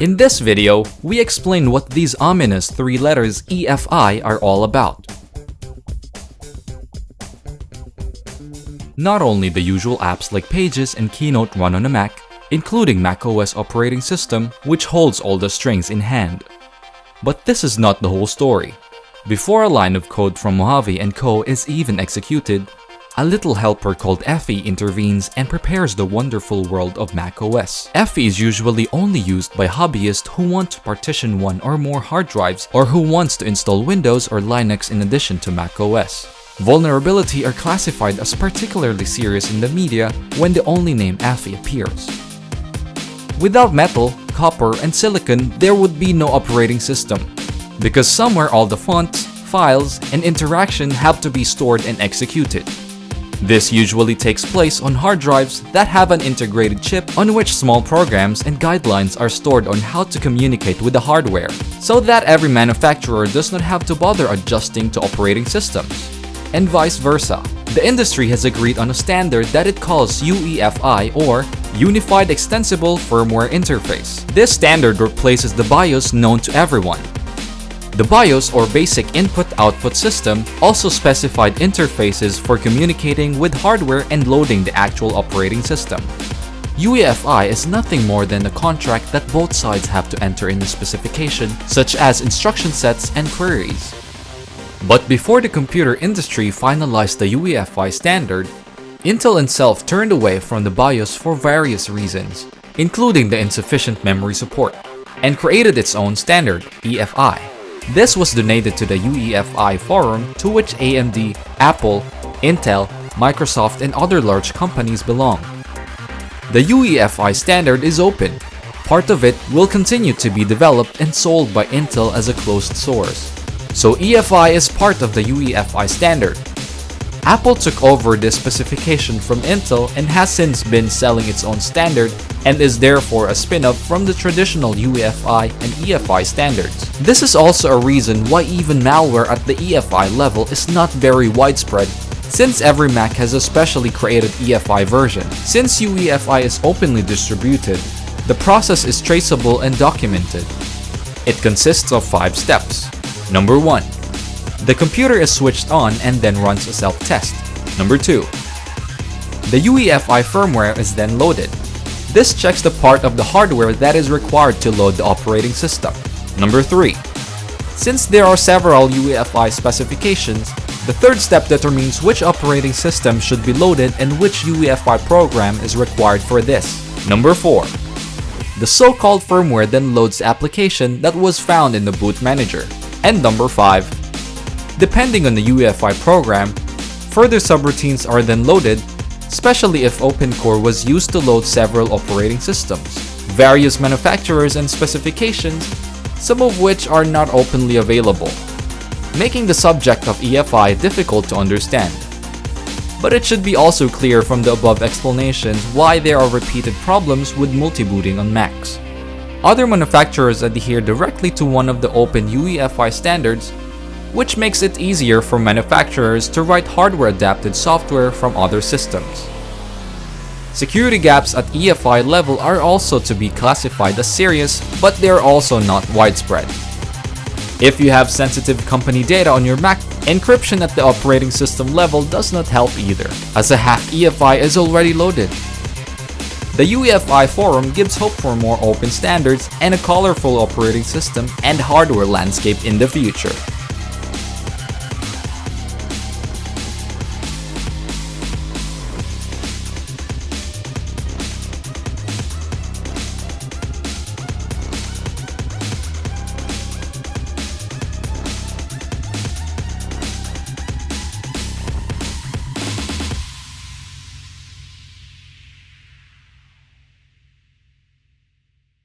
In this video, we explain what these ominous three letters EFI are all about. Not only the usual apps like Pages and Keynote run on a Mac, including macOS operating system, which holds all the strings in hand. But this is not the whole story. Before a line of code from Mojave & Co. is even executed, a little helper called EFI intervenes and prepares the wonderful world of macOS. EFI is usually only used by hobbyists who want to partition one or more hard drives or who wants to install Windows or Linux in addition to macOS. Vulnerabilities are classified as particularly serious in the media when the only name EFI appears. Without metal, copper, and silicon, there would be no operating system, because somewhere all the fonts, files, and interaction have to be stored and executed. This usually takes place on hard drives that have an integrated chip on which small programs and guidelines are stored on how to communicate with the hardware, so that every manufacturer does not have to bother adjusting to operating systems, and vice versa. The industry has agreed on a standard that it calls UEFI, or Unified Extensible Firmware Interface. This standard replaces the BIOS known to everyone. The BIOS, or Basic Input-Output System, also specified interfaces for communicating with hardware and loading the actual operating system. UEFI is nothing more than a contract that both sides have to enter in the specification, such as instruction sets and queries. But before the computer industry finalized the UEFI standard, Intel itself turned away from the BIOS for various reasons, including the insufficient memory support, and created its own standard, EFI. This was donated to the UEFI forum, to which AMD, Apple, Intel, Microsoft, and other large companies belong. The UEFI standard is open. Part of it will continue to be developed and sold by Intel as a closed source. So EFI is part of the UEFI standard. Apple took over this specification from Intel and has since been selling its own standard and is therefore a spin-off from the traditional UEFI and EFI standards. This is also a reason why even malware at the EFI level is not very widespread, since every Mac has a specially created EFI version. Since UEFI is openly distributed, the process is traceable and documented. It consists of 5 steps. Number 1. The computer is switched on and then runs a self-test. Number 2. The UEFI firmware is then loaded. This checks the part of the hardware that is required to load the operating system. Number 3. Since there are several UEFI specifications, the third step determines which operating system should be loaded and which UEFI program is required for this. Number 4. The so-called firmware then loads the application that was found in the boot manager. And number 5. Depending on the UEFI program, further subroutines are then loaded, especially if OpenCore was used to load several operating systems, various manufacturers and specifications, some of which are not openly available, making the subject of EFI difficult to understand. But it should be also clear from the above explanations why there are repeated problems with multi-booting on Macs. Other manufacturers adhere directly to one of the open UEFI standards, which makes it easier for manufacturers to write hardware-adapted software from other systems. Security gaps at EFI level are also to be classified as serious, but they are also not widespread. If you have sensitive company data on your Mac, encryption at the operating system level does not help either, as a hacked EFI is already loaded. The UEFI forum gives hope for more open standards and a colorful operating system and hardware landscape in the future.